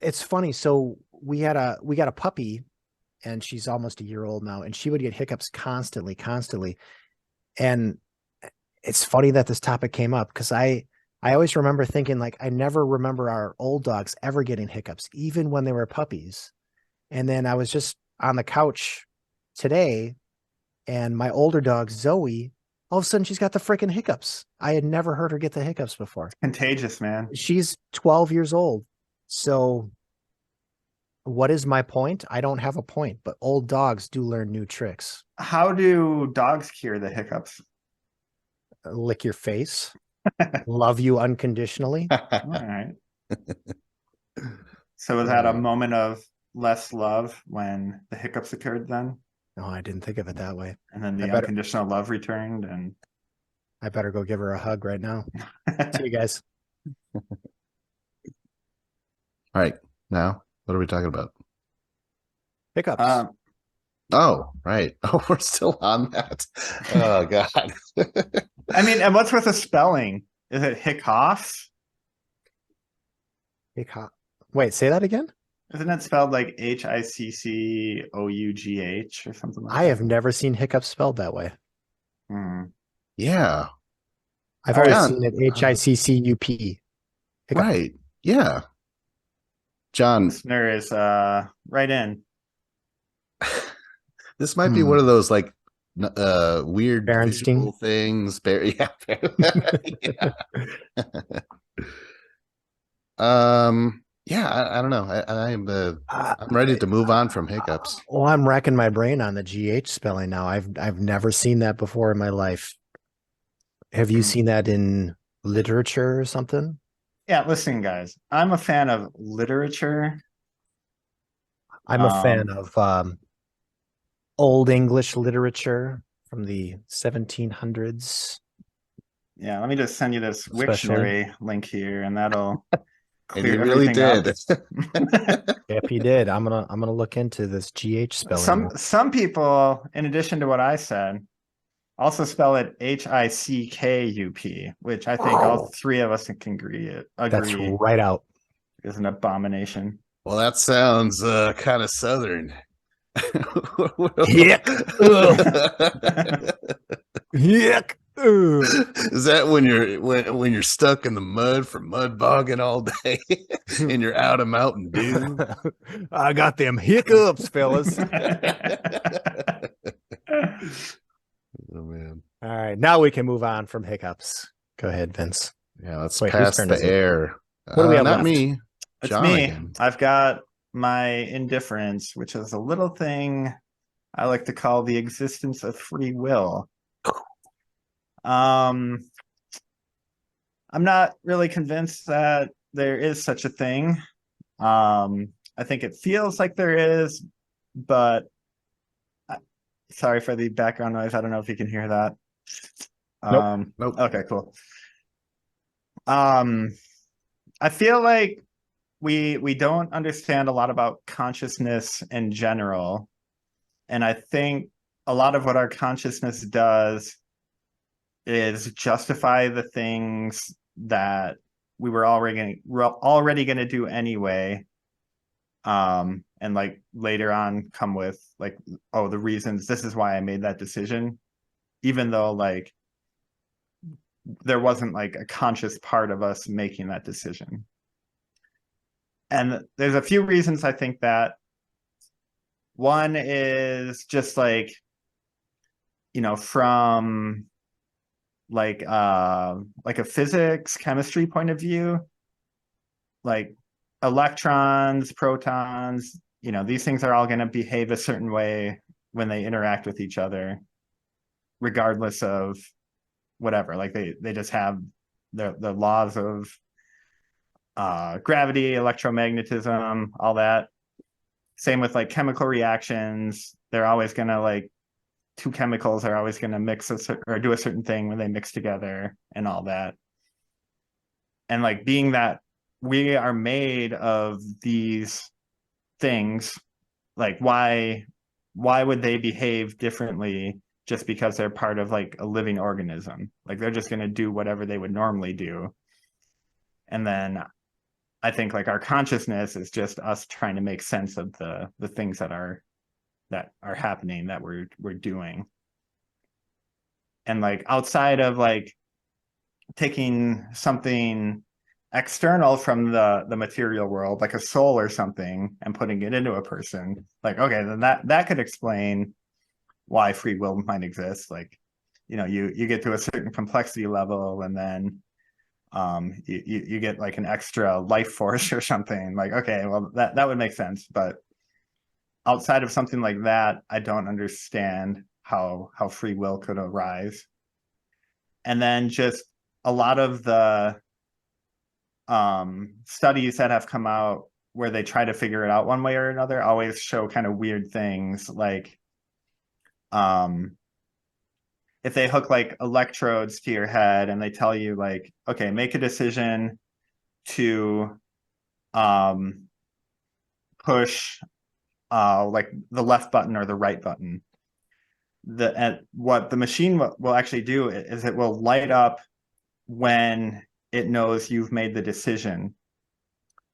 it's funny. So we got a puppy, and she's almost a year old now, and she would get hiccups constantly. And it's funny that this topic came up, because I always remember thinking, like, I never remember our old dogs ever getting hiccups, even when they were puppies. And then I was just on the couch today, and my older dog, Zoe, all of a sudden she's got the freaking hiccups. I had never heard her get the hiccups before. Contagious, man. She's 12 years old. So what is my point? I don't have a point, but old dogs do learn new tricks. How do dogs cure the hiccups? Lick your face. Love you unconditionally. All right. So was that a moment of less love when the hiccups occurred then? No, I didn't think of it that way. And then the unconditional love returned, and I better go give her a hug right now. See you guys. All right. Now, what are we talking about? Hiccups. Oh, right. Oh, we're still on that. Oh, God. I mean, and what's with the spelling? Is it Hiccups? Hiccup. Wait, say that again? Isn't it spelled like Hiccoughh or something like that? I have never seen hiccups spelled that way. Yeah. I've always seen it Hiccup. Right. Yeah. John. Listener is right in. This might be one of those like weird Berenstein. visual things. Yeah. Yeah. Yeah, I don't know. I'm ready to move on from Hiccups. Well, I'm racking my brain on the GH spelling now. I've never seen that before in my life. Have you seen that in literature or something? Yeah, listen, guys, I'm a fan of literature. I'm a fan of Old English literature from the 1700s, Yeah, let me just send you this especially. Wiktionary link here, and that'll And he clear really everything up. did. Yep, he did. I'm gonna look into this GH spelling. Some people, in addition to what I said, also spell it Hiccup, which I think all three of us can That's agree right out. is an abomination. Well, that sounds kind of southern. Hick. Hick. Is that when you're stuck in the mud for mud bogging all day and you're out of Mountain Dew? I got them hiccups, fellas. Oh man. All right, now we can move on from hiccups. Go ahead, Vince. Yeah, let's Wait, whose pass turn the is it? air. What do we have Not left? me. It's John me. again. I've got my indifference, which is a little thing I like to call the existence of free will. I'm not really convinced that there is such a thing. I think it feels like there is, but sorry for the background noise. I don't know if you can hear that. Nope. Okay, cool. I feel like we don't understand a lot about consciousness in general, and I think a lot of what our consciousness does is justify the things that we were already going to do anyway, and like later on come with like, oh, the reasons, this is why I made that decision, even though like there wasn't like a conscious part of us making that decision. And there's a few reasons I think that. One is just like, from like a physics chemistry point of view, like electrons, protons, these things are all going to behave a certain way when they interact with each other, regardless of whatever. Like they just have the laws of gravity, electromagnetism, all that. Same with like chemical reactions. They're always going to like, two chemicals are always going to mix or do a certain thing when they mix together and all that. And like being that we are made of these things, like why would they behave differently just because they're part of like a living organism? Like they're just going to do whatever they would normally do. And then I think like our consciousness is just us trying to make sense of the things that are happening, that we're doing. And like outside of like taking something external from the material world, like a soul or something, and putting it into a person, like, okay, then that could explain why free will might exist. Like, you get to a certain complexity level, and then you get like an extra life force or something. Like, okay, well that would make sense. But outside of something like that, I don't understand how free will could arise. And then just a lot of the studies that have come out where they try to figure it out one way or another always show kind of weird things, like if they hook like electrodes to your head and they tell you like, okay, make a decision to push like the left button or the right button, what the machine will actually do is it will light up when it knows you've made the decision.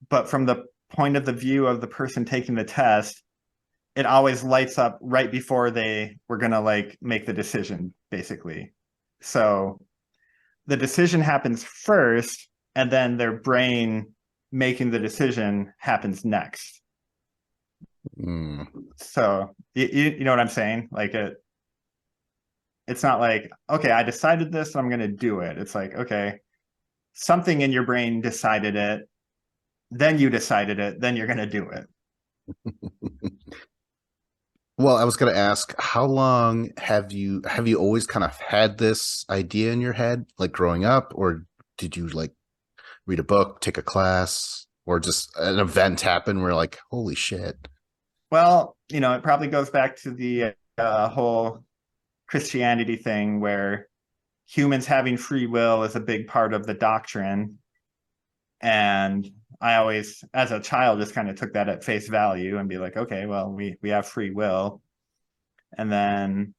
But from the point of the view of the person taking the test, it always lights up right before they were going to like make the decision, basically. So the decision happens first, and then their brain making the decision happens next. So you know what I'm saying? Like it's not like, okay, I decided this, I'm going to do it. It's like, okay, something in your brain decided it, then you decided it, then you're going to do it. Well, I was going to ask, how long have you always kind of had this idea in your head, like growing up, or did you like read a book, take a class, or just an event happen where like, holy shit? Well, it probably goes back to the whole Christianity thing where humans having free will is a big part of the doctrine. And I always, as a child, just kind of took that at face value and be like, okay, well, we have free will. And then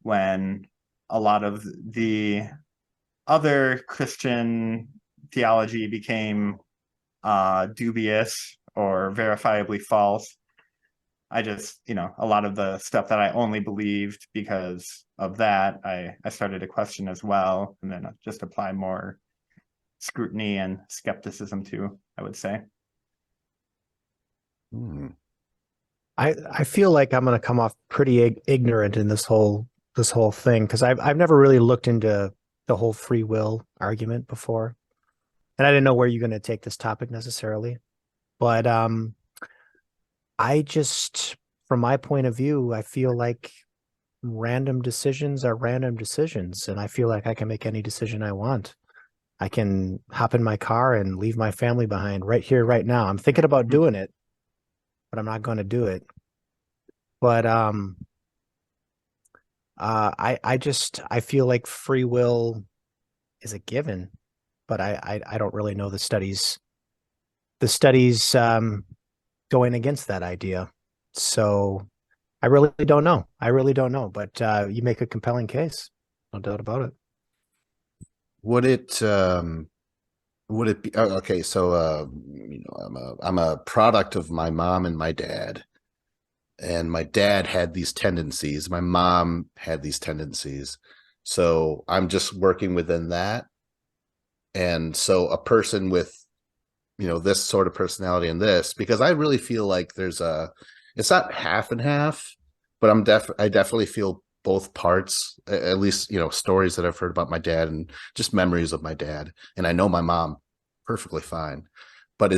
when a lot of the other Christian theology became dubious or verifiably false, I just, a lot of the stuff that I only believed because of that, I started to question as well, and then just apply more scrutiny and skepticism to, I would say. I feel like I'm going to come off pretty ignorant in this whole thing because I've never really looked into the whole free will argument before, and I didn't know where you're going to take this topic necessarily. But I just, from my point of view, I feel like random decisions are random decisions, and I feel like I can make any decision I want. I can hop in my car and leave my family behind right here, right now. I'm thinking about doing it, but I'm not going to do it. But I feel like free will is a given, but I don't really know the studies going against that idea. So I really don't know. But you make a compelling case, no doubt about it. Would it be okay? So I'm a product of my mom and my dad. And my dad had these tendencies. My mom had these tendencies. So I'm just working within that. And so a person with, this sort of personality and this, because I really feel like it's not half and half, but I definitely feel both parts, at least, stories that I've heard about my dad and just memories of my dad. And I know my mom perfectly fine. But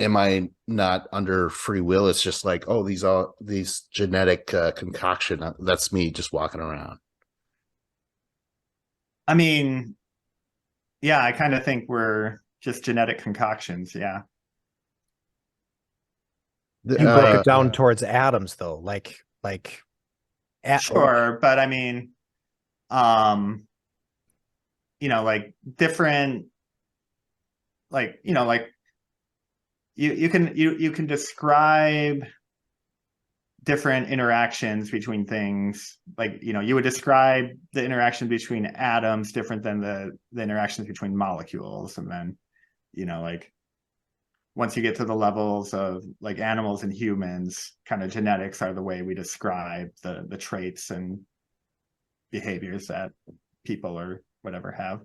am I not under free will? It's just like, oh, these genetic concoction. That's me just walking around. I mean, yeah, I kind of think we're just genetic concoctions. Yeah. You broke it down towards atoms, though, sure, but I mean, like different, like you can describe different interactions between things, like you would describe the interaction between atoms different than the interactions between molecules, and then like once you get to the levels of like animals and humans, kind of genetics are the way we describe the traits and behaviors that people or whatever have.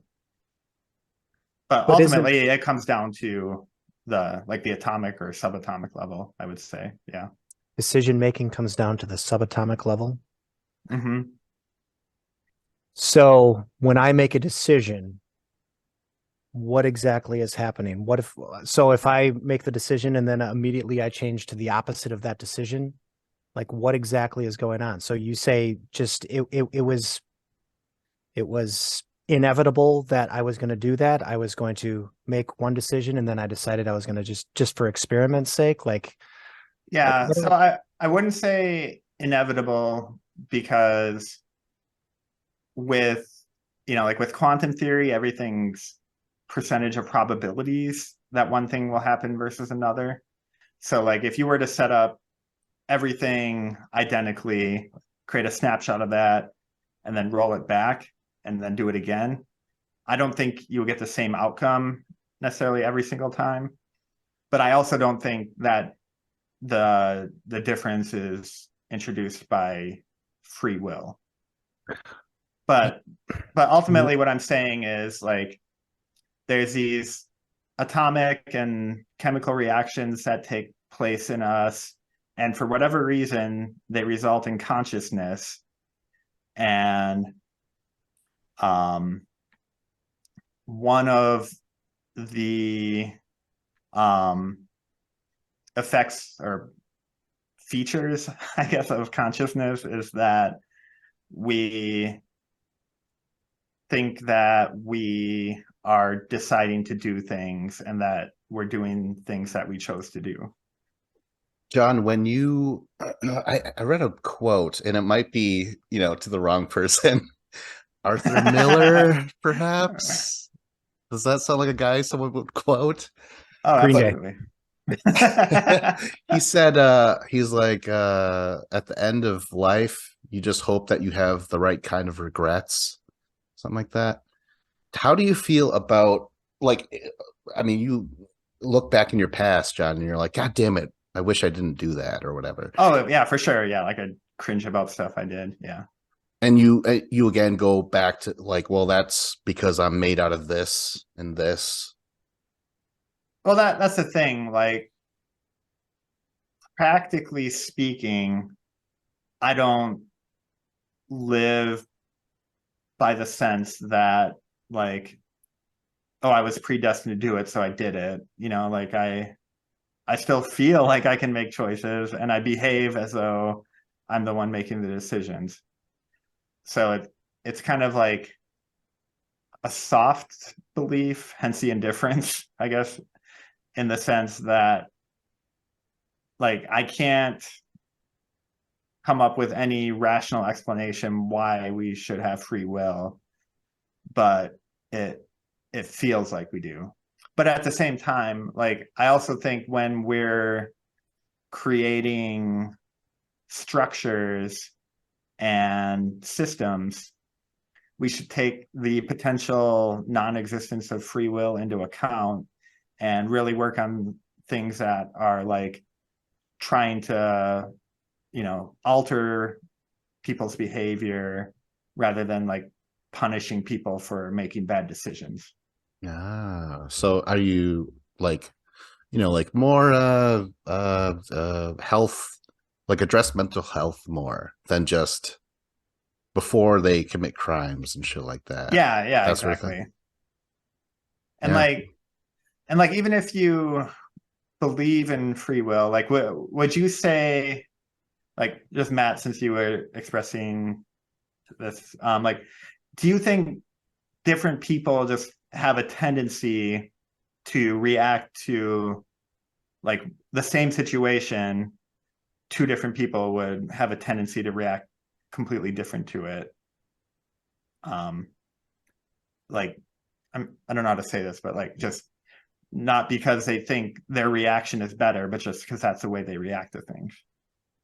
But ultimately it comes down to the atomic or subatomic level, I would say. Yeah. Decision making comes down to the subatomic level. Mm-hmm. So when I make a decision, what exactly is happening? If I make the decision and then immediately I change to the opposite of that decision, like what exactly is going on? So you say just it was inevitable that I was going to do that. I was going to make one decision and then I decided I was going to just for experiment's sake, yeah. So I wouldn't say inevitable, because with with quantum theory, everything's percentage of probabilities that one thing will happen versus another. So like if you were to set up everything identically, create a snapshot of that, and then roll it back and then do it again, I don't think you'll get the same outcome necessarily every single time. But I also don't think that the difference is introduced by free will. But ultimately what I'm saying is like there's these atomic and chemical reactions that take place in us, and for whatever reason, they result in consciousness. And one of the effects or features, I guess, of consciousness is that we think that we are deciding to do things and that we're doing things that we chose to do. John, when you, I read a quote, and it might be, to the wrong person. Arthur Miller, perhaps? Does that sound like a guy someone would quote? Oh, Green Day. absolutely. He said, he's like, at the end of life, you just hope that you have the right kind of regrets, something like that. How do you feel about, like, I mean, you look back in your past, John, and you're like, God damn it, I wish I didn't do that or whatever. Oh, yeah, for sure. Yeah, like I cringe about stuff I did. Yeah. And you again go back to like, well, that's because I'm made out of this and this. Well, that's the thing. Like, practically speaking, I don't live by the sense that, like, oh, I was predestined to do it, so I did it. Like I still feel like I can make choices, and I behave as though I'm the one making the decisions. So it's kind of like a soft belief, hence the indifference, I guess, in the sense that, like, I can't come up with any rational explanation why we should have free will, but it feels like we do. But at the same time, like, I also think when we're creating structures and systems, we should take the potential non-existence of free will into account and really work on things that are like trying to, alter people's behavior rather than like punishing people for making bad decisions. So are you like, like more health, like address mental health more than just before they commit crimes and shit like that? Yeah, that exactly. sort of thing. And like even if you believe in free will, like would you say, like, just Matt, since you were expressing this, like, do you think different people just have a tendency to react to, like, the same situation? Two different people would have a tendency to react completely different to it. Like, I don't know how to say this, but like, just not because they think their reaction is better, but just because that's the way they react to things.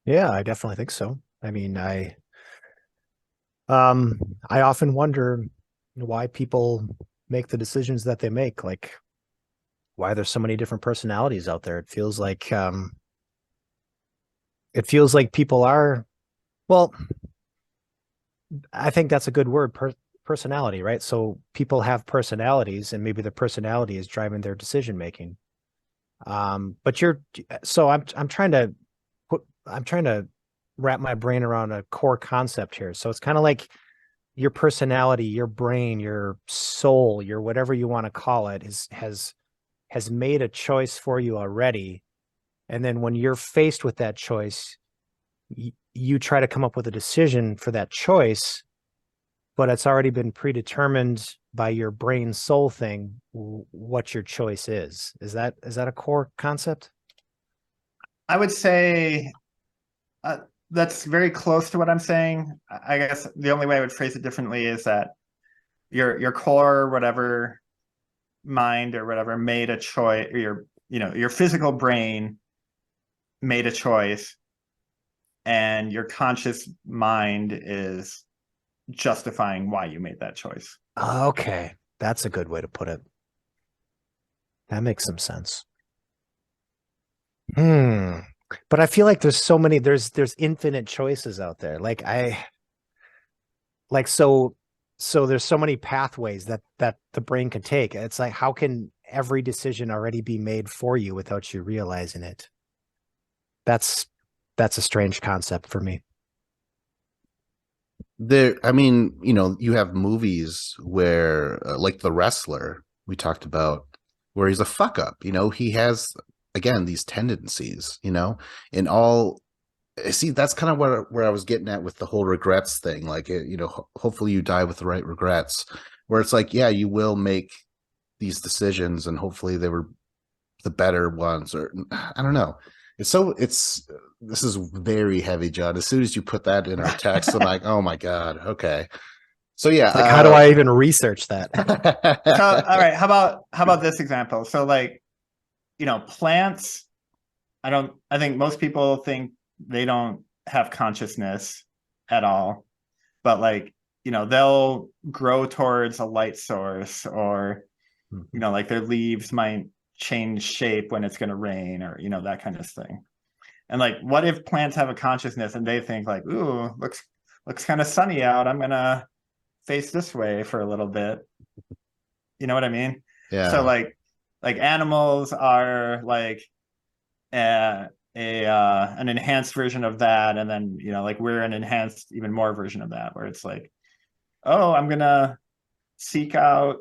Yeah, I definitely think so. I mean, I often wonder why people make the decisions that they make, like why there's so many different personalities out there. It feels like people are, well, I think that's a good word, personality, right? So people have personalities, and maybe their personality is driving their decision making. But I'm trying to wrap my brain around a core concept here. So it's kind of like your personality, your brain, your soul, your whatever you want to call it, has made a choice for you already. And then when you're faced with that choice, you try to come up with a decision for that choice, but it's already been predetermined by your brain soul thing what your choice is. Is that a core concept? I would say that's very close to what I'm saying. I guess the only way I would phrase it differently is that your core, whatever mind or whatever, made a choice. Your physical brain made a choice, and your conscious mind is justifying why you made that choice. Okay, that's a good way to put it. That makes some sense. But I feel like there's so many, there's infinite choices out there. So there's so many pathways that the brain can take. It's like, how can every decision already be made for you without you realizing it? That's that's a strange concept for me. I mean, you have movies where, like The Wrestler, we talked about, where he's a fuck up. He has, again, these tendencies. In all. See, that's kind of where I was getting at with the whole regrets thing. Like, hopefully you die with the right regrets. Where it's like, yeah, you will make these decisions, and hopefully they were the better ones, or I don't know. This is very heavy, John. As soon as you put that in our text, I'm like, oh my God. Okay. So yeah. Like, how do I even research that? So, all right, how about this example? So like, plants, I think most people think they don't have consciousness at all, but like, they'll grow towards a light source, or, like their leaves might change shape when it's going to rain, or, that kind of thing. And like, what if plants have a consciousness and they think like, ooh, looks kind of sunny out, I'm gonna face this way for a little bit. You know what I mean? Yeah. So like animals are like an enhanced version of that, and then like we're an enhanced even more version of that, where it's like, oh, I'm gonna seek out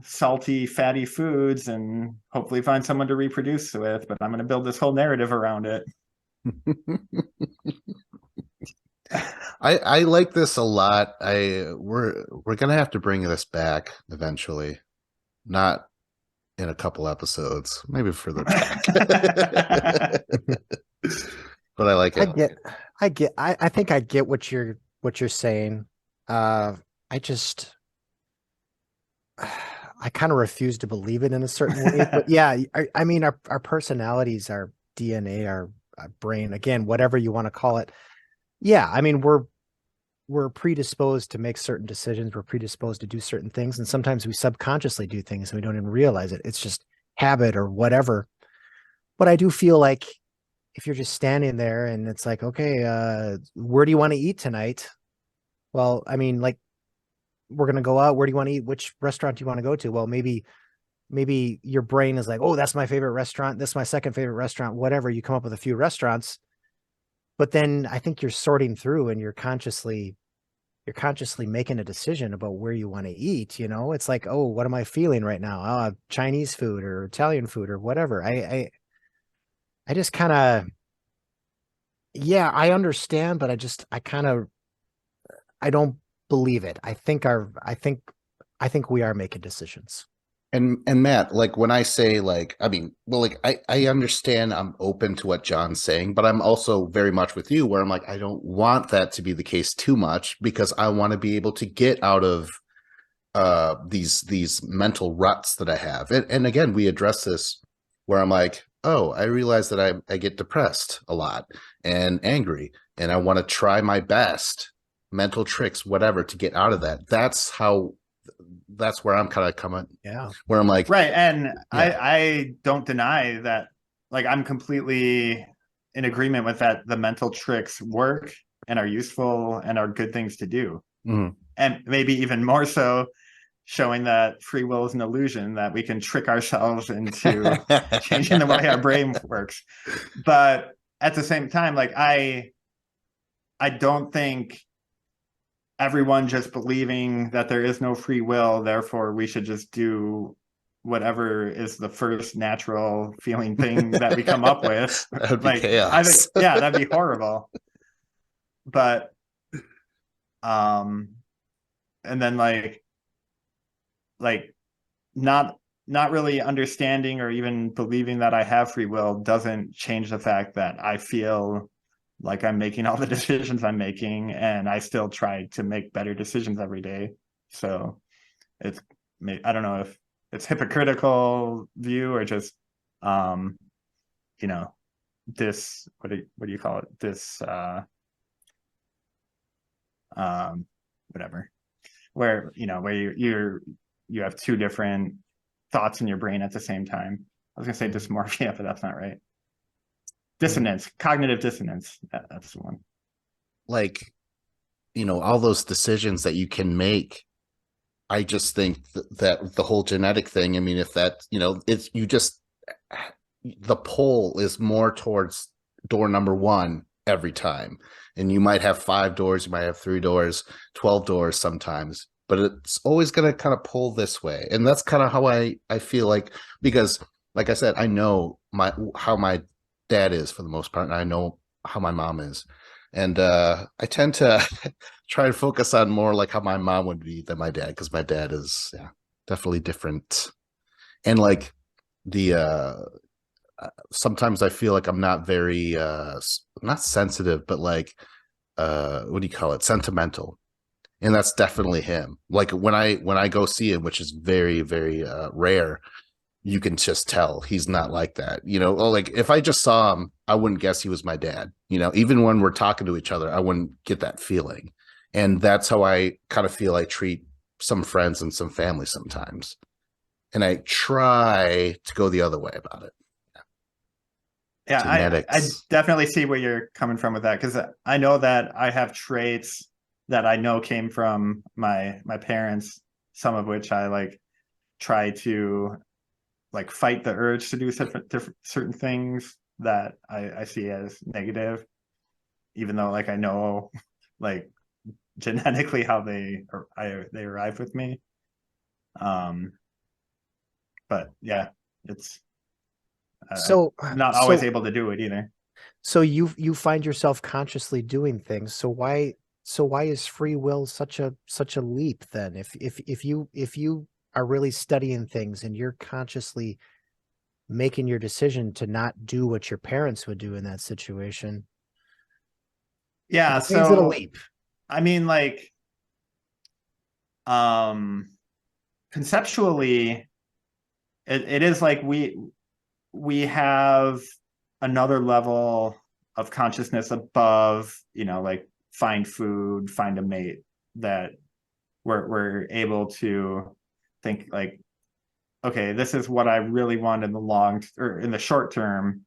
salty, fatty foods and hopefully find someone to reproduce with, but I'm going to build this whole narrative around it. I like this a lot. We're gonna have to bring this back eventually, not in a couple episodes, maybe further back. But I like it. I think I get what you're saying. I kind of refuse to believe it in a certain way, but yeah, I mean, our personalities, our DNA, our brain, again, whatever you want to call it. Yeah. I mean, we're predisposed to make certain decisions. We're predisposed to do certain things. And sometimes we subconsciously do things and we don't even realize it. It's just habit or whatever. But I do feel like if you're just standing there and it's like, okay, where do you want to eat tonight? Well, I mean, like, we're going to go out. Where do you want to eat? Which restaurant do you want to go to? Well, maybe your brain is like, oh, that's my favorite restaurant. That's my second favorite restaurant, whatever. You come up with a few restaurants, but then I think you're sorting through and you're consciously making a decision about where you want to eat. It's like, oh, what am I feeling right now? Oh, Chinese food or Italian food or whatever. I just kind of, yeah, I understand, but I don't believe it. I think we are making decisions. And Matt, like when I say like, I mean, well, like I understand, I'm open to what John's saying, but I'm also very much with you where I'm like, I don't want that to be the case too much, because I want to be able to get out of these mental ruts that I have. And again, we address this where I'm like, oh, I realize that I get depressed a lot and angry, and I want to try my best, mental tricks, whatever, to get out of that. That's where I'm kind of coming. Yeah. Where I'm like, right. And yeah. I don't deny that. Like, I'm completely in agreement with that. The mental tricks work and are useful and are good things to do. Mm-hmm. And maybe even more so, showing that free will is an illusion, that we can trick ourselves into changing the way our brain works. But at the same time, like I don't think everyone just believing that there is no free will, therefore we should just do whatever is the first natural feeling thing that we come up with. That would be like chaos. I think, yeah, that'd be horrible. But and then like not really understanding or even believing that I have free will doesn't change the fact that I feel like I'm making all the decisions I'm making, and I still try to make better decisions every day. So I don't know if it's hypocritical view or just this, what do you call it, this whatever, where you have two different thoughts in your brain at the same time. I was gonna say dysmorphia, but that's not right. Dissonance, cognitive dissonance. That's the one. Like, all those decisions that you can make. I just think that the whole genetic thing, I mean, if that, it's, you just, the pull is more towards door number 1 every time. And you might have 5 doors, you might have 3 doors, 12 doors sometimes, but it's always going to kind of pull this way. And that's kind of how I feel like, because like I said, I know how my dad is for the most part, and I know how my mom is. And I tend to try and focus on more like how my mom would be than my dad, because my dad is definitely different. And like sometimes I feel like I'm not very not sensitive, but like what do you call it? Sentimental. And that's definitely him. Like when I go see him, which is very, very rare, you can just tell he's not like that. Like if I just saw him, I wouldn't guess he was my dad. Even when we're talking to each other, I wouldn't get that feeling. And that's how I kind of feel I treat some friends and some family sometimes. And I try to go the other way about it. Yeah, Genetics. I definitely see where you're coming from with that, because I know that I have traits that I know came from my parents, some of which I like try to like fight the urge to do certain things that I see as negative, even though like I know like genetically how they arrive with me. But yeah, it's So I'm not always able to do it either. So you find yourself consciously doing things. So why is free will such a leap then? If you are really studying things and you're consciously making your decision to not do what your parents would do in that situation. Yeah, why is it a leap? I mean, like, conceptually, it is like we have another level of consciousness above, like find food, find a mate, that we're able to think like, okay, this is what I really want in the short term,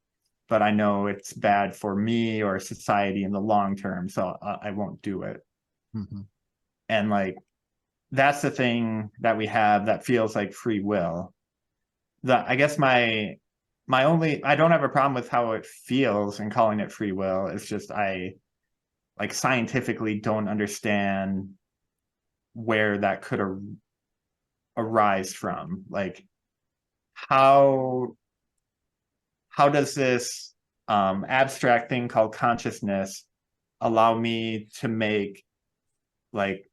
but I know it's bad for me or society in the long term, so I won't do it. Mm-hmm. And like, that's the thing that we have that feels like free will. I guess I don't have a problem with how it feels and calling it free will. It's just I like scientifically don't understand where that could arise from. Like how does this abstract thing called consciousness allow me to make like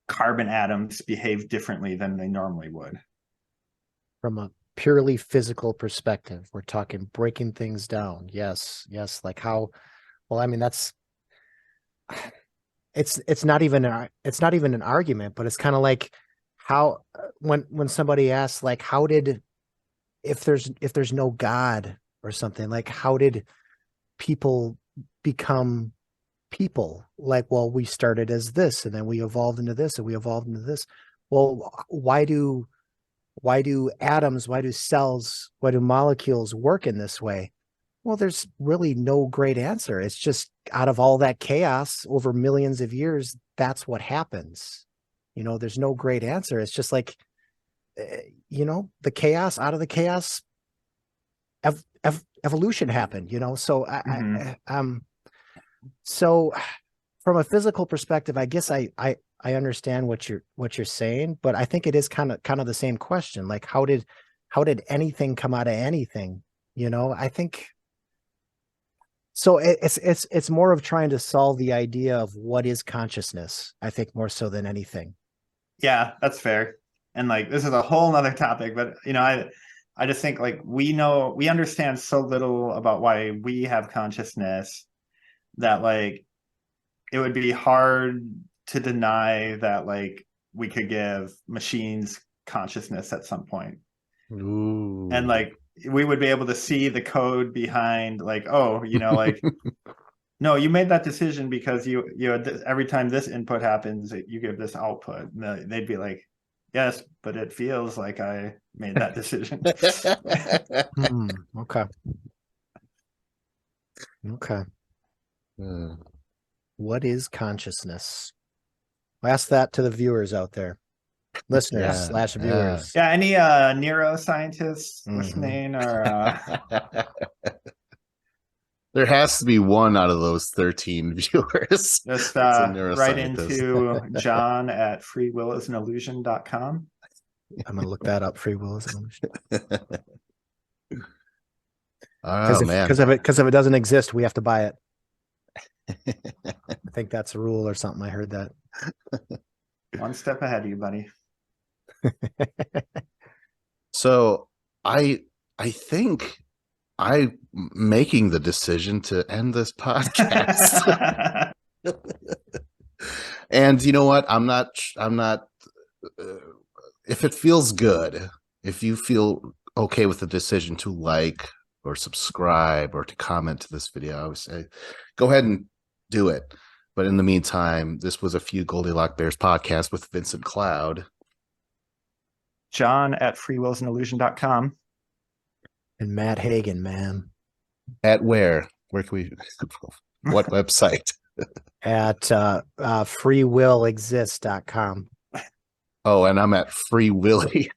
carbon atoms behave differently than they normally would? From a purely physical perspective, we're talking breaking things down. Yes. Like how? Well, I mean, it's not even an argument, but it's kind of like how when somebody asks like, how did, if there's no God or something, like how did people become people? Like, well, we started as this and then we evolved into this and we evolved into this. Well, why do atoms, why do cells, why do molecules work in this way? Well, there's really no great answer. It's just out of all that chaos over millions of years, that's what happens. There's no great answer. It's just like, the chaos, out of the chaos, evolution happened, So so from a physical perspective, I guess I understand what you're saying, but I think it is kind of the same question. Like, how did anything come out of anything? I think so. It's more of trying to solve the idea of what is consciousness, I think, more so than anything. Yeah, that's fair. And like, this is a whole nother topic, but I just think like we understand so little about why we have consciousness that like it would be hard to deny that like we could give machines consciousness at some point. Ooh. And like we would be able to see the code behind like, oh, like no, you made that decision because you every time this input happens, you give this output. And they'd be like, yes, but it feels like I made that decision. Okay. What is consciousness? I'll ask that to the viewers out there, listeners / viewers. Yeah, any neuroscientists listening or There has to be one out of those 13 viewers. Just It's a write neuroscientist. into John at freewillisanillusion.com. I'm gonna look that up. Free will is an illusion. Oh man. Because if it doesn't exist, we have to buy it. I think that's a rule or something. I heard that. One step ahead of you, buddy. So I think I'm making the decision to end this podcast. And you know what? I'm not if it feels good, if you feel okay with the decision to like or subscribe or to comment to this video, I would say go ahead and do it. But in the meantime, this was a Few Goldilock Bears podcast with Vincent Cloud. John at freewillsanillusion.com. And Matt Hagen, man. At where? Where can we what website? At freewillexist.com. Oh, and I'm at freewilly.com.